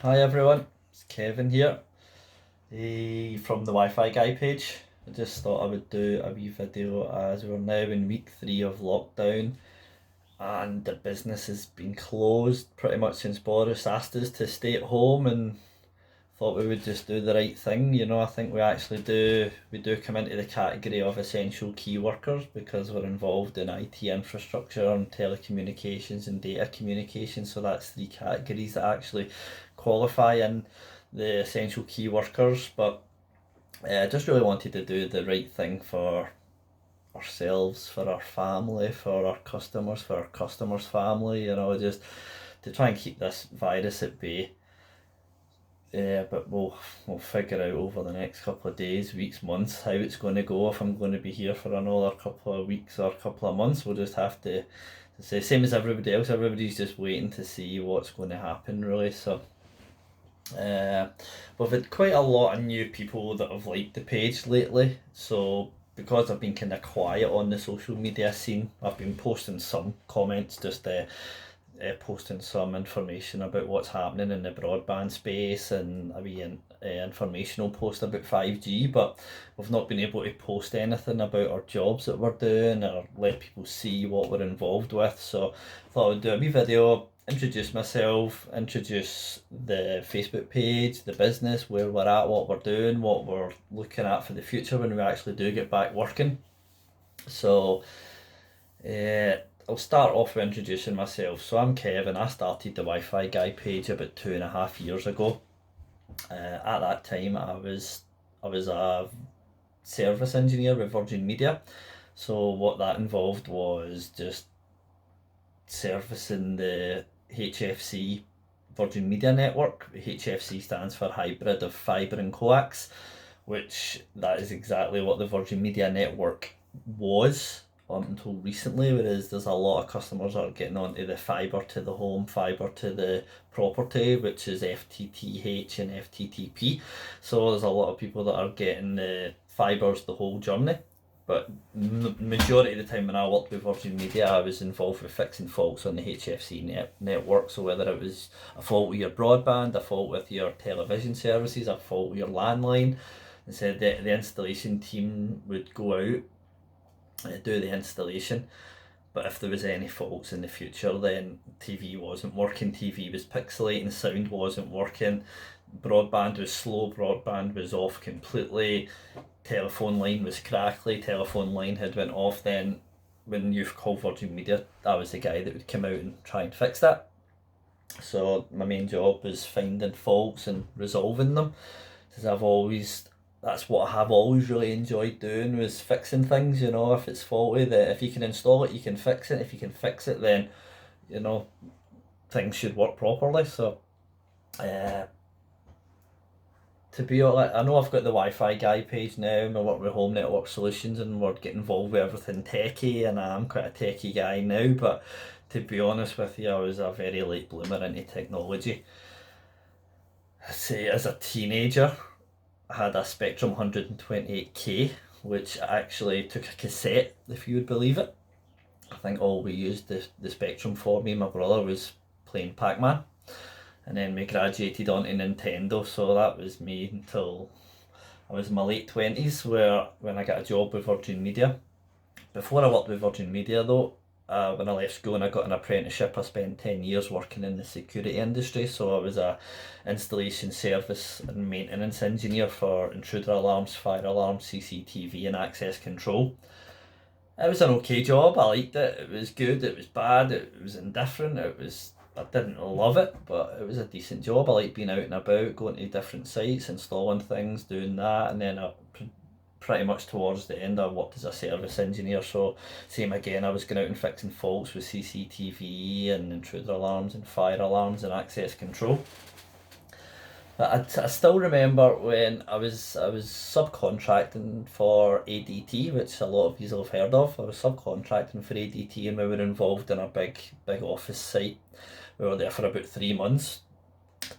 Hi everyone, it's Kevin here from the Wi-Fi Guy page. I just thought I would do a wee video as we're now in week 3 of lockdown and the business has been closed pretty much since Boris asked us to stay at home, and thought we would just do the right thing. I think we do come into the category of essential key workers because we're involved in IT infrastructure and telecommunications and data communications. So that's 3 categories that actually qualify in the essential key workers. But I just really wanted to do the right thing for ourselves, for our family, for our customers, for our customers' family, just to try and keep this virus at bay. Yeah, but we'll figure out over the next couple of days, weeks, months how it's going to go. If I'm going to be here for another couple of weeks or a couple of months, we'll just have to say same as everybody else. Everybody's just waiting to see what's going to happen, really. So we've had quite a lot of new people that have liked the page lately. So because I've been kind of quiet on the social media scene, I've been posting some comments, just posting some information about what's happening in the broadband space and a wee informational post about 5G, but we've not been able to post anything about our jobs that we're doing or let people see what we're involved with. So I thought I'd do a wee video, introduce myself, introduce the Facebook page, the business, where we're at, what we're doing, what we're looking at for the future when we actually do get back working. So I'll start off with introducing myself. So I'm Kevin. I started the Wi-Fi Guy page about 2.5 years ago. At that time, I was a service engineer with Virgin Media. So what that involved was just servicing the HFC Virgin Media network. HFC stands for Hybrid of Fibre and Coax, which that is exactly what the Virgin Media network was until recently, whereas there's a lot of customers that are getting onto the fibre to the home, fibre to the property, which is FTTH and FTTP. So there's a lot of people that are getting the fibres the whole journey. But majority of the time when I worked with Virgin Media, I was involved with fixing faults on the HFC network. So whether it was a fault with your broadband, a fault with your television services, a fault with your landline, instead the installation team would go out do the installation. But if there was any faults in the future, then TV wasn't working, TV was pixelating, sound wasn't working, broadband was slow, broadband was off completely, telephone line was crackly, telephone line had went off. Then when you've called Virgin Media, I was the guy that would come out and try and fix that. So my main job was finding faults and resolving them, because that's what I have always really enjoyed doing, was fixing things. If it's faulty, that if you can install it, you can fix it. If you can fix it, then things should work properly. So to be honest, I know I've got the Wi-Fi Guy page now, and I work with Home Network Solutions, and we're getting involved with everything techie, and I'm quite a techie guy now. But to be honest with you, I was a very late bloomer into technology. Say as a teenager, I had a Spectrum 128K, which I actually took a cassette, if you would believe it. I think all we used the Spectrum for, me and my brother, was playing Pac-Man. And then we graduated onto Nintendo, so that was me until I was in my late 20s, when I got a job with Virgin Media. Before I worked with Virgin Media though, when I left school and I got an apprenticeship, I spent 10 years working in the security industry. So I was a installation, service and maintenance engineer for intruder alarms, fire alarms, CCTV and access control. It was an okay job, I liked it. It was good, it was bad, it was indifferent, I didn't love it, but it was a decent job. I liked being out and about, going to different sites, installing things, doing that. And then pretty much towards the end, I worked as a service engineer. So same again, I was going out and fixing faults with CCTV and intruder alarms and fire alarms and access control. But I still remember when I was subcontracting for ADT, which a lot of you have heard of. I was subcontracting for ADT, and we were involved in a big office site. We were there for about 3 months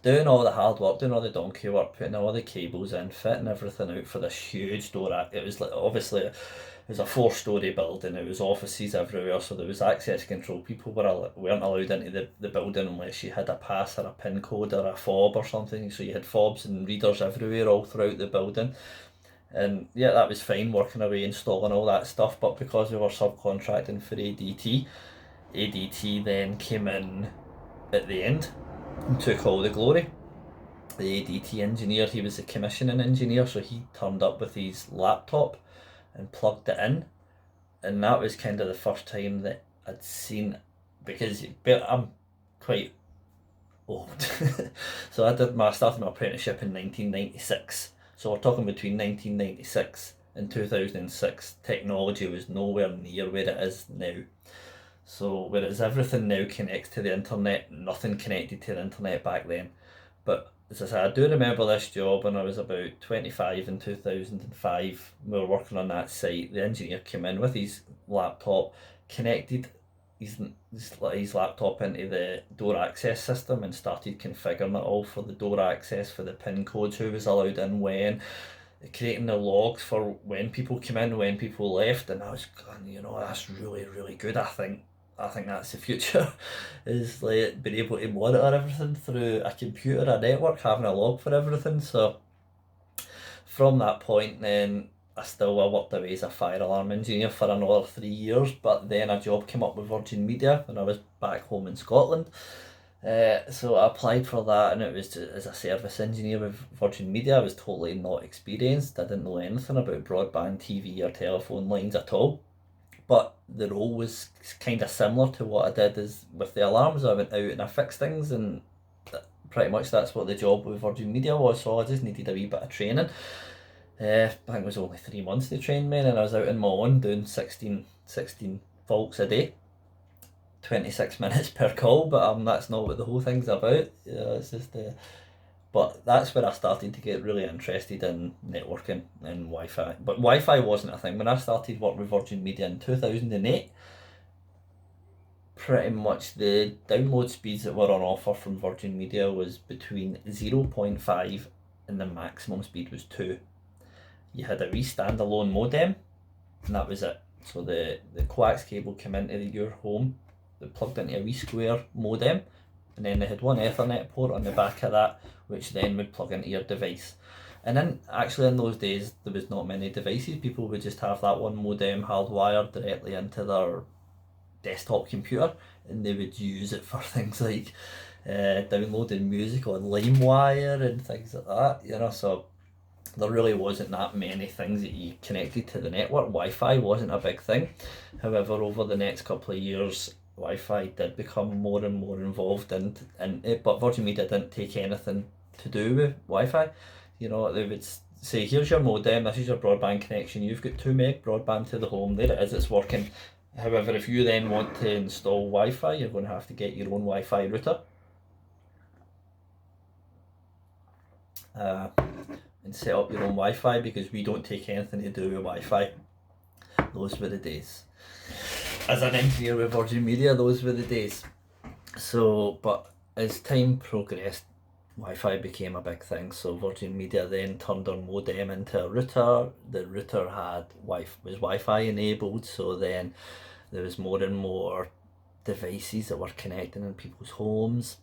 doing all the hard work, doing all the donkey work, putting all the cables in, fitting everything out for this huge door. It was like, obviously, it was a 4-storey building, it was offices everywhere, so there was access control. People weren't allowed into the building unless you had a pass or a PIN code or a fob or something, so you had fobs and readers everywhere all throughout the building. And yeah, that was fine, working away, installing all that stuff, but because we were subcontracting for ADT then came in at the end and took all the glory. The ADT engineer, he was a commissioning engineer, so he turned up with his laptop and plugged it in, and that was kind of the first time that I'd seen, because I'm quite old. So I started my apprenticeship in 1996, so we're talking between 1996 and 2006, technology was nowhere near where it is now. So whereas everything now connects to the internet, nothing connected to the internet back then. But as I say, I do remember this job when I was about 25 in 2005. We were working on that site. The engineer came in with his laptop, connected his laptop into the door access system and started configuring it all for the door access, for the PIN codes, who was allowed in when, creating the logs for when people came in, when people left. And I was going, that's really, really good. I think that's the future, is like being able to monitor everything through a computer, a network, having a log for everything. So from that point then, I worked away as a fire alarm engineer for another 3 years, but then a job came up with Virgin Media when I was back home in Scotland. So I applied for that, and it was as a service engineer with Virgin Media. I was totally not experienced. I didn't know anything about broadband TV or telephone lines at all. But the role was kind of similar to what I did as with the alarms. I went out and I fixed things, and pretty much that's what the job with Virgin Media was. So I just needed a wee bit of training. I think it was only 3 months they trained me, and I was out in my own doing 16 faults a day, 26 minutes per call. But that's not what the whole thing's about. It's just but that's where I started to get really interested in networking and Wi-Fi. But Wi-Fi wasn't a thing. When I started working with Virgin Media in 2008, pretty much the download speeds that were on offer from Virgin Media was between 0.5 and the maximum speed was 2. You had a wee standalone modem, and that was it. So the coax cable came into your home, they plugged into a wee square modem, and then they had one Ethernet port on the back of that, which then would plug into your device. And then actually in those days there was not many devices. People would just have that one modem hardwired directly into their desktop computer, and they would use it for things like downloading music on LimeWire and things like that, so there really wasn't that many things that you connected to the network. Wi-Fi wasn't a big thing. However, over the next couple of years, Wi-Fi did become more and more involved in it, but Virgin Media didn't take anything to do with Wi-Fi. They would say, here's your modem, this is your broadband connection, you've got 2 meg broadband to the home, there it is, it's working. However, if you then want to install Wi-Fi, you're going to have to get your own Wi-Fi router. And set up your own Wi-Fi, because we don't take anything to do with Wi-Fi. Those were the days. As an engineer with Virgin Media, those were the days. So, but as time progressed, Wi-Fi became a big thing. So Virgin Media then turned our modem into a router. The router was Wi-Fi enabled, so then there was more and more devices that were connecting in people's homes.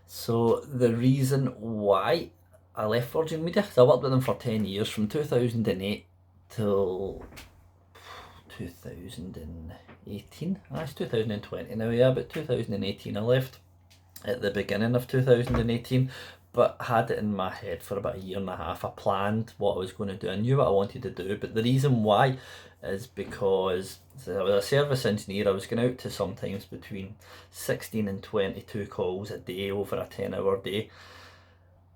So the reason why I left Virgin Media, because I worked with them for 10 years, from 2008 till 2018. It's 2020 now, yeah, but 2018 I left at the beginning of 2018, but had it in my head for about a year and a half. I planned what I was going to do, I knew what I wanted to do, but the reason why is because I was a service engineer. I was going out to sometimes between 16 and 22 calls a day over a 10-hour day.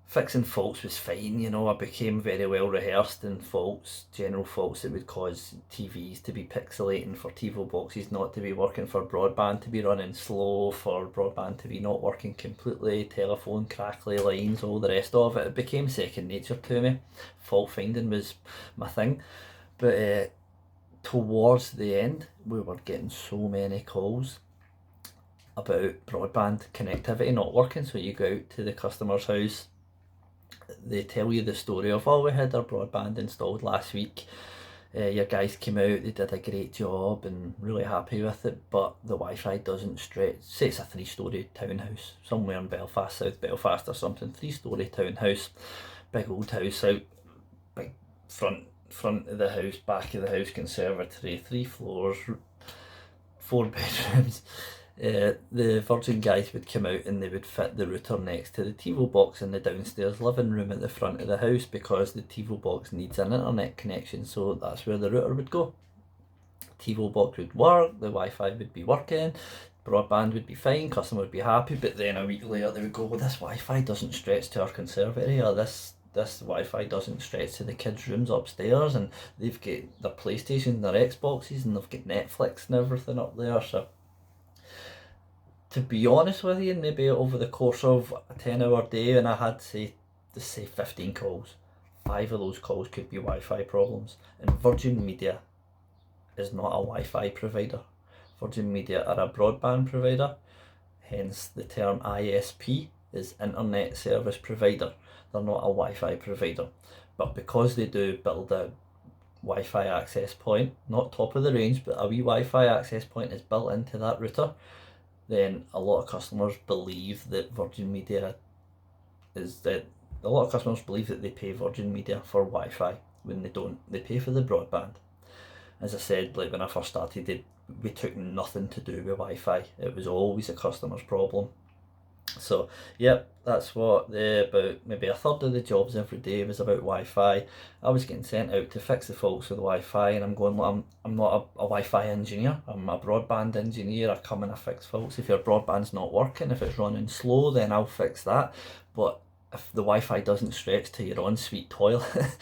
Fixing faults was fine, I became very well rehearsed in faults, general faults that would cause TVs to be pixelating, for TiVo boxes not to be working, for broadband to be running slow, for broadband to be not working completely, telephone crackly lines, all the rest of it. It became second nature to me. Fault finding was my thing. But towards the end, we were getting so many calls about broadband connectivity not working. So you go out to the customer's house, they tell you the story of, oh, we had our broadband installed last week, your guys came out, they did a great job and really happy with it, but the Wi-Fi doesn't stretch. Say it's a 3-storey townhouse somewhere in Belfast, South Belfast or something, 3-storey townhouse, big old house out, big front of the house, back of the house, conservatory, 3 floors, 4 bedrooms. The Virgin guys would come out and they would fit the router next to the TiVo box in the downstairs living room at the front of the house, because the TiVo box needs an internet connection, so that's where the router would go. TiVo box would work, the Wi-Fi would be working, broadband would be fine, customer would be happy, but then a week later they would go, well, this Wi-Fi doesn't stretch to our conservatory, or this Wi-Fi doesn't stretch to the kids' rooms upstairs, and they've got their PlayStation, their Xboxes, and they've got Netflix and everything up there. So to be honest with you, maybe over the course of a 10-hour day, and I had say 15 calls, 5 of those calls could be Wi-Fi problems. And Virgin Media is not a Wi-Fi provider. Virgin Media are a broadband provider, hence the term ISP is Internet Service Provider. They're not a Wi-Fi provider, but because they do build a Wi-Fi access point, not top of the range, but a wee Wi-Fi access point is built into that router, then a lot of customers believe that Virgin Media a lot of customers believe that they pay Virgin Media for Wi-Fi when they don't. They pay for the broadband. As I said, like when I first started, we took nothing to do with Wi-Fi. It was always a customer's problem. So yep, that's what about maybe a third of the jobs every day was about Wi-Fi. I was getting sent out to fix the faults with Wi-Fi, and I'm going, well, I'm not a Wi-Fi engineer, I'm a broadband engineer. I come and I fix faults. If your broadband's not working, if it's running slow, then I'll fix that. But if the Wi-Fi doesn't stretch to your ensuite toilet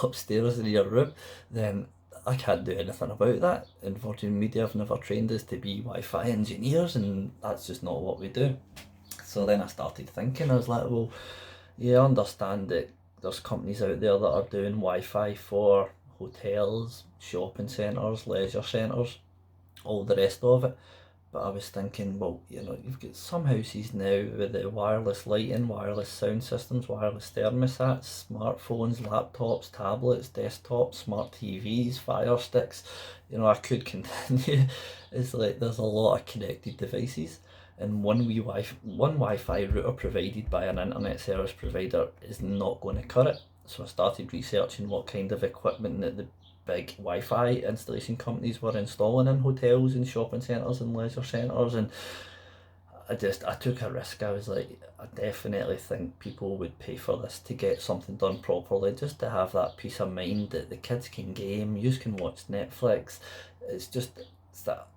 upstairs in your room, then I can't do anything about that. And Virgin Media have never trained us to be Wi-Fi engineers, and that's just not what we do. So then I started thinking, I was like, well, yeah, I understand that there's companies out there that are doing Wi-Fi for hotels, shopping centres, leisure centres, all the rest of it. But I was thinking, well, you know, you've got some houses now with the wireless lighting, wireless sound systems, wireless thermostats, smartphones, laptops, tablets, desktops, smart TVs, Fire Sticks. You know, I could continue. It's like there's a lot of connected devices, and one Wi-Fi router provided by an internet service provider is not going to cut it. So I started researching what kind of equipment that the big Wi-Fi installation companies were installing in hotels and shopping centres and leisure centres, and I took a risk. I was like, I definitely think people would pay for this to get something done properly, just to have that peace of mind that the kids can game, you can watch Netflix. It's that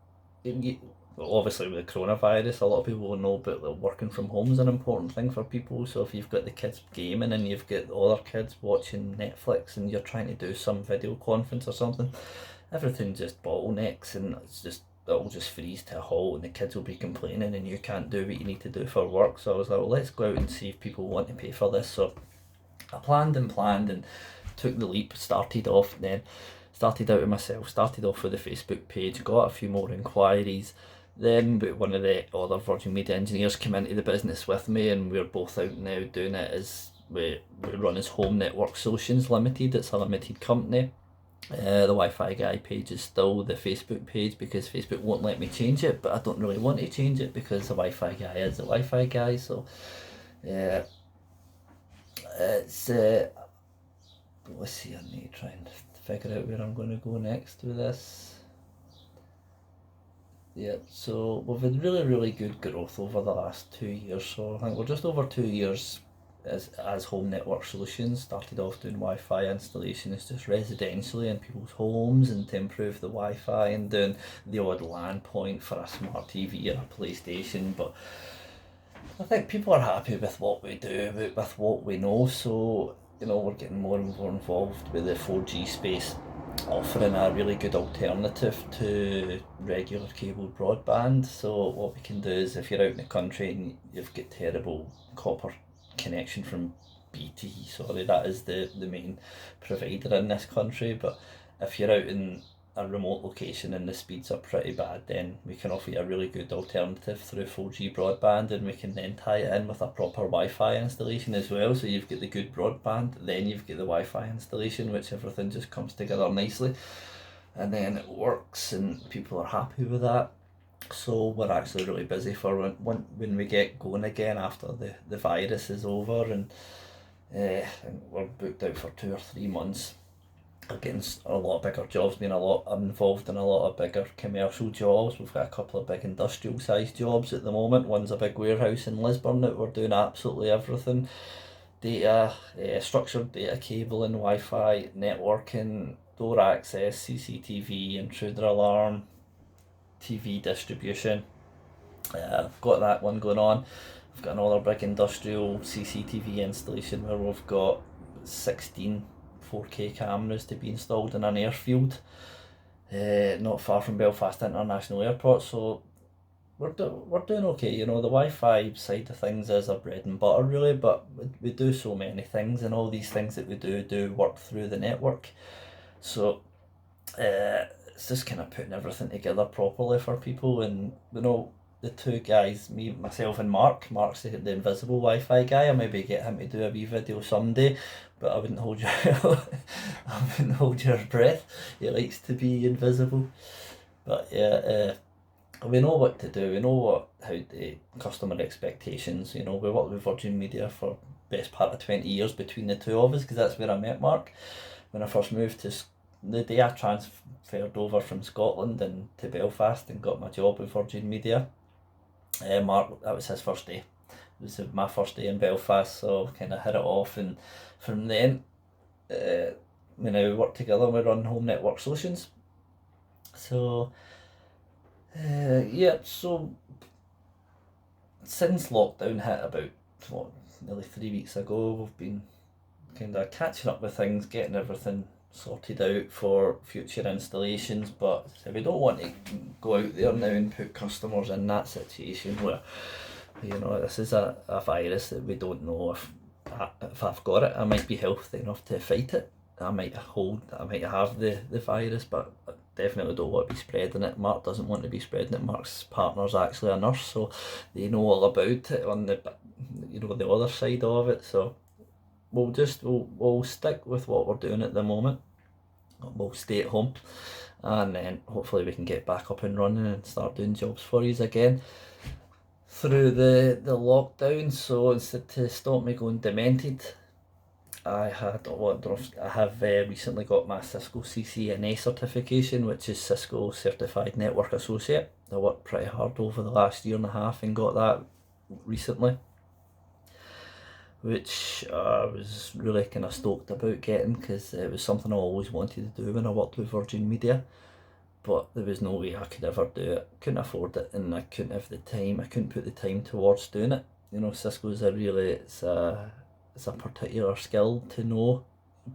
obviously with the coronavirus, a lot of people will know, but working from home is an important thing for people. So if you've got the kids gaming and you've got other kids watching Netflix and you're trying to do some video conference or something, everything just bottlenecks, and it'll just freeze to a halt, and the kids will be complaining and you can't do what you need to do for work. So I was like, well, let's go out and see if people want to pay for this. So I planned and took the leap, started out with myself, started off with a Facebook page, got a few more inquiries. Then one of the other Virgin Media engineers came into the business with me, and we're both out now doing it as we run as Home Network Solutions Limited. It's a limited company. The Wi-Fi Guy page is still the Facebook page because Facebook won't let me change it, but I don't really want to change it because the Wi-Fi Guy is the Wi-Fi Guy. So yeah, it's let's see, I need to try and figure out where I'm going to go next with this. Yeah, so we've had really good growth over the last 2 years. So I think we're just over 2 years as Home Network Solutions. Started off doing Wi-Fi installations just residentially in people's homes and to improve the Wi-Fi, and doing the odd LAN point for a smart TV or a PlayStation. But I think people are happy with what we do, with what we know. So, you know, we're getting more and more involved with the 4G space, offering a really good alternative to regular cable broadband. So what we can do is, if you're out in the country and you've got terrible copper connection from BT, sorry, that is the main provider in this country, but if you're out in a remote location and the speeds are pretty bad, then we can offer you a really good alternative through 4G broadband, and we can then tie it in with a proper Wi-Fi installation as well. So you've got the good broadband, then you've got the Wi-Fi installation, which everything just comes together nicely, and then it works and people are happy with that. So we're actually really busy for when we get going again after the virus is over, and we're booked out for 2 or 3 months. We're getting a lot bigger jobs, being a lot involved in a lot of bigger commercial jobs. We've got a couple of big industrial sized jobs at the moment. One's a big warehouse in Lisburn that we're doing absolutely everything. Data, structured data cabling, Wi-Fi, networking, door access, CCTV, intruder alarm, TV distribution. I've got that one going on. We've got another big industrial CCTV installation where we've got 16 4K cameras to be installed in an airfield not far from Belfast International Airport. So we're doing okay. You know, the Wi-Fi side of things is our bread and butter really, but we do so many things, and all these things that we do work through the network. So it's just kind of putting everything together properly for people. And you know, the two guys, me, myself and Mark's the invisible Wi-Fi guy. I maybe get him to do a wee video someday, but I wouldn't hold your I wouldn't hold your breath. He likes to be invisible. But yeah, we know what to do. We know how the customer expectations. You know, we worked with Virgin Media for best part of 20 years between the two of us, because that's where I met Mark when I first moved to. The day I transferred over from Scotland and to Belfast and got my job with Virgin Media, Mark, that was his first day. It was my first day in Belfast, so kind of hit it off, and from then we now work together and we run Home Network Solutions. So yeah, so since lockdown hit about nearly 3 weeks ago, we've been kind of catching up with things, getting everything sorted out for future installations, but we don't want to go out there now and put customers in that situation where, you know, this is a virus that we don't know if I've got it. I might be healthy enough to fight it. I might have the virus, but I definitely don't want to be spreading it. Mark doesn't want to be spreading it. Mark's partner's actually a nurse, so they know all about it on the, you know, the other side of it. So we'll stick with what we're doing at the moment. We'll stay at home, and then hopefully we can get back up and running and start doing jobs for you again through the lockdown. So instead, to stop me going demented, I have recently got my Cisco CCNA certification, which is Cisco Certified Network Associate. I worked pretty hard over the last year and a half and got that recently, which I was really kind of stoked about getting, because it was something I always wanted to do when I worked with Virgin Media, but there was no way I could ever do it. Couldn't afford it, and I couldn't have the time. I couldn't put the time towards doing it. You know, Cisco is it's a particular skill to know,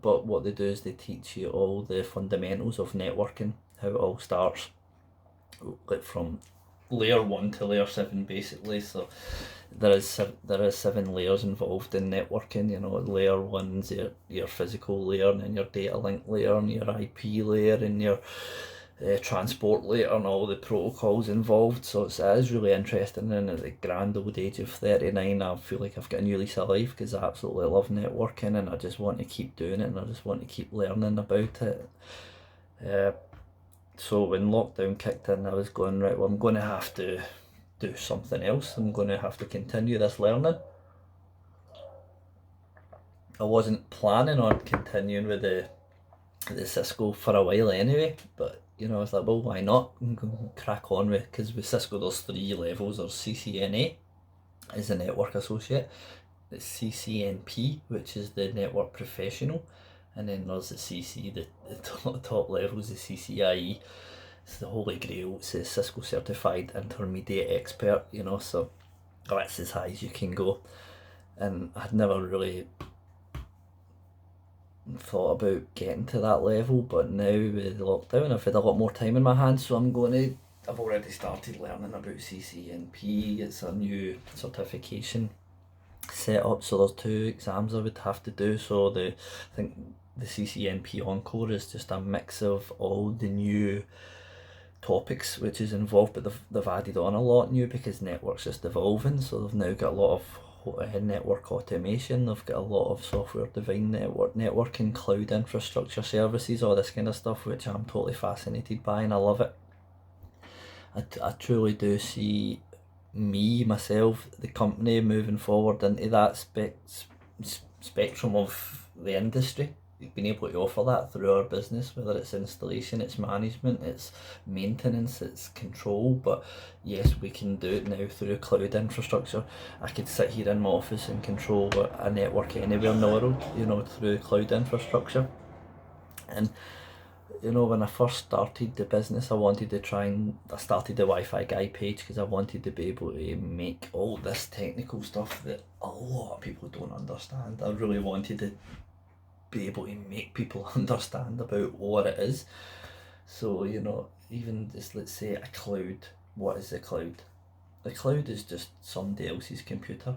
but what they do is they teach you all the fundamentals of networking, how it all starts, like from layer 1 to layer 7 basically. So there is 7 layers involved in networking. You know, layer 1's your physical layer, and then your data link layer, and your IP layer, and your transport layer, and all the protocols involved. So it is really interesting, and at the grand old age of 39 I feel like I've got a new lease of life, because I absolutely love networking and I just want to keep doing it, and I just want to keep learning about it. So when lockdown kicked in, I was going, right, well, I'm going to have to do something else. I'm going to have to continue this learning. I wasn't planning on continuing with the Cisco for a while anyway, but you know, I was like, well, why not? I'm going to crack on with, because with Cisco there's 3 levels. There's CCNA is a network associate, there's CCNP, which is the network professional, and then there's the CC, the top level is the CCIE. It's the holy grail. It's a Cisco Certified Intermediate Expert, you know, so that's as high as you can go. And I'd never really thought about getting to that level, but now with the lockdown I've had a lot more time in my hands, so I've already started learning about CCNP. It's a new certification set up, so there's 2 exams I would have to do. So I think the CCNP Encore is just a mix of all the new topics which is involved, but they've added on a lot new because network's just evolving. So they've now got a lot of network automation, they've got a lot of software-defined networking, cloud infrastructure services, all this kind of stuff, which I'm totally fascinated by, and I love it. I truly do see myself, the company moving forward into that spectrum of the industry, being able to offer that through our business, whether it's installation, it's management, it's maintenance, it's control. But yes, we can do it now through cloud infrastructure. I could sit here in my office and control a network anywhere in the world, through cloud infrastructure. And when I first started the business, I started the Wi-Fi Guy page because I wanted to be able to make all this technical stuff that a lot of people don't understand. I really wanted to be able to make people understand about what it is. So, even just, let's say, a cloud. What is the cloud? The cloud is just somebody else's computer.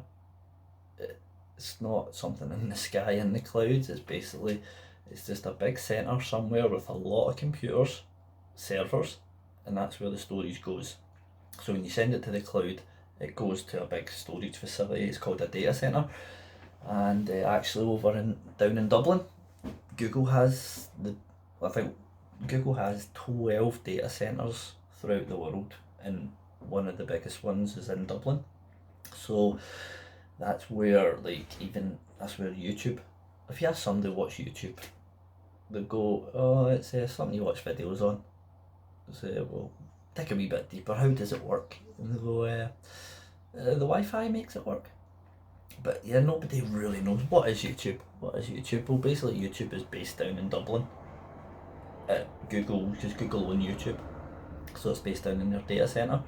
It's not something in the sky in the clouds. It's just a big centre somewhere with a lot of computers, servers, and that's where the storage goes. So when you send it to the cloud, it goes to a big storage facility. It's called a data centre. And actually down in Dublin, Google has 12 data centres throughout the world, and one of the biggest ones is in Dublin. So that's where YouTube, if you ask somebody to watch YouTube, they go, oh, it's something you watch videos on. Say, well, dig a wee bit deeper, how does it work? And they go, the Wi-Fi makes it work. But yeah, nobody really knows. What is YouTube? Well, basically YouTube is based down in Dublin. Just Google on YouTube. So it's based down in their data centre.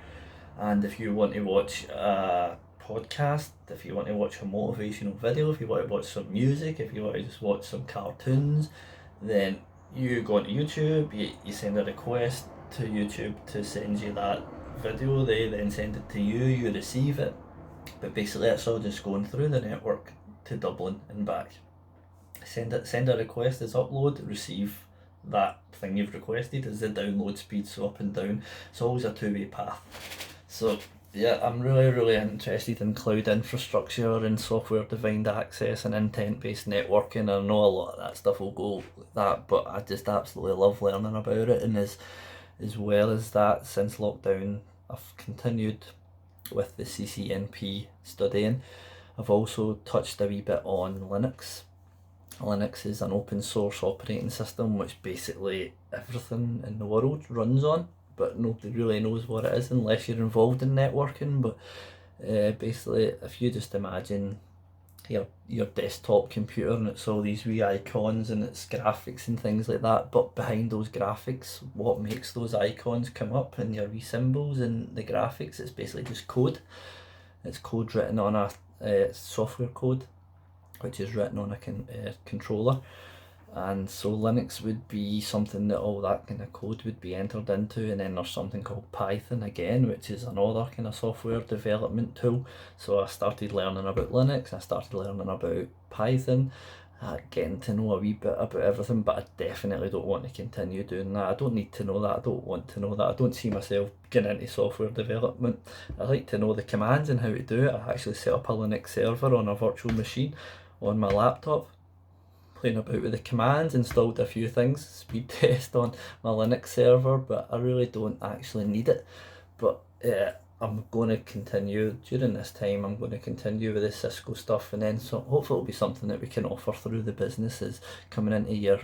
And if you want to watch a podcast, if you want to watch a motivational video, if you want to watch some music, if you want to just watch some cartoons, then you go onto YouTube, you send a request to YouTube to send you that video, they then send it to you, you receive it. But basically it's all just going through the network to Dublin and back. Send a request as upload, receive that thing you've requested as the download speed, so up and down. It's always a two-way path. So yeah, I'm really, really interested in cloud infrastructure and software-defined access and intent-based networking. I know a lot of that stuff will go like that, but I just absolutely love learning about it. And as well as that, since lockdown, I've continued with the CCNP studying. I've also touched a wee bit on Linux. Linux is an open source operating system which basically everything in the world runs on, but nobody really knows what it is unless you're involved in networking. But basically, if you just imagine your desktop computer and it's all these wee icons and it's graphics and things like that, but behind those graphics, what makes those icons come up and your wee symbols and the graphics, it's basically just code. It's code written on a software code which is written on a controller. And so Linux would be something that all that kind of code would be entered into, and then there's something called Python again, which is another kind of software development tool. So I started learning about Linux, I started learning about Python, getting to know a wee bit about everything, but I definitely don't want to continue doing that. I don't need to know that, I don't want to know that. I don't see myself getting into software development. I like to know the commands and how to do it. I actually set up a Linux server on a virtual machine on my laptop, playing about with the commands, installed a few things, speed test on my Linux server, but I really don't actually need it. But I'm going to continue during this time. I'm going to continue with the Cisco stuff, and then hopefully it'll be something that we can offer through the businesses coming into your.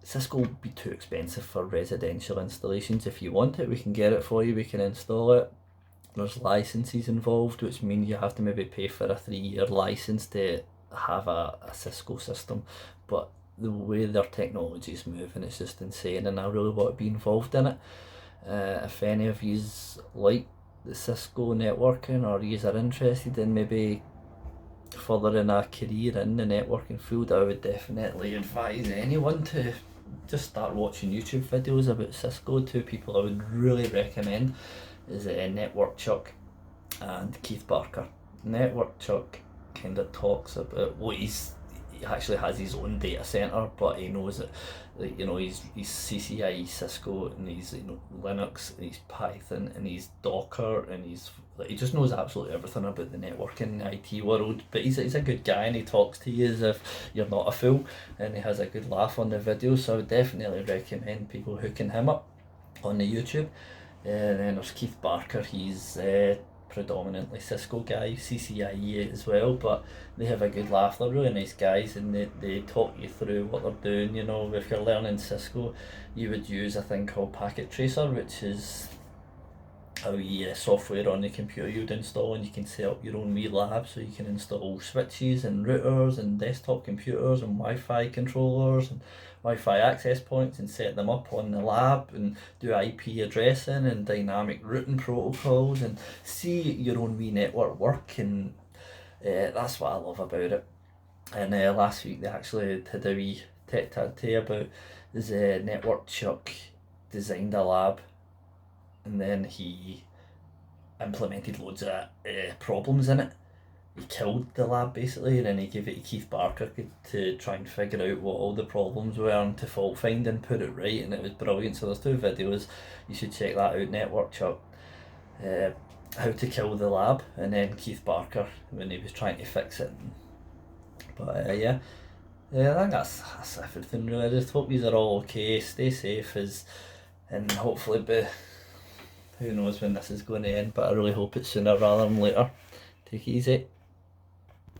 Cisco will be too expensive for residential installations. If you want it, we can get it for you, we can install it. There's licenses involved, which means you have to maybe pay for a 3-year license to have a Cisco system. But the way their technology is moving, it's just insane, and I really want to be involved in it. If any of you like the Cisco networking, or you are interested in maybe furthering a career in the networking field, I would definitely advise anyone to just start watching YouTube videos about Cisco. Two people I would really recommend is Network Chuck and Keith Barker. Network Chuck kind of talks about what he's he actually has his own data center, but he knows that, like, you know, he's CCIE, Cisco, and he's, you know, Linux, and he's Python, and he's Docker, and he's like, he just knows absolutely everything about the networking IT world. But he's a good guy, and he talks to you as if you're not a fool, and he has a good laugh on the video. So I would definitely recommend people hooking him up on the YouTube. And then there's Keith Barker. He's predominantly Cisco guy, CCIE as well, but they have a good laugh. They're really nice guys, and they talk you through what they're doing. You know, if you're learning Cisco, you would use a thing called Packet Tracer, which is a wee software on the computer you'd install, and you can set up your own wee lab, so you can install switches and routers and desktop computers and Wi-Fi controllers and Wi-Fi access points, and set them up on the lab and do IP addressing and dynamic routing protocols and see your own wee network work. And that's what I love about it. And last week they actually had a wee tete-a-tete about his network Chuck designed a lab, and then he implemented loads of problems in it. He killed the lab basically, and then he gave it to Keith Barker to try and figure out what all the problems were and to fault find and put it right, and it was brilliant. So there's 2 videos, you should check that out. Network Chuck, how to kill the lab, and then Keith Barker when he was trying to fix it. But yeah, I think that's everything really. I just hope you are all okay, stay safe, and hopefully who knows when this is going to end, but I really hope it's sooner rather than later. Take it easy.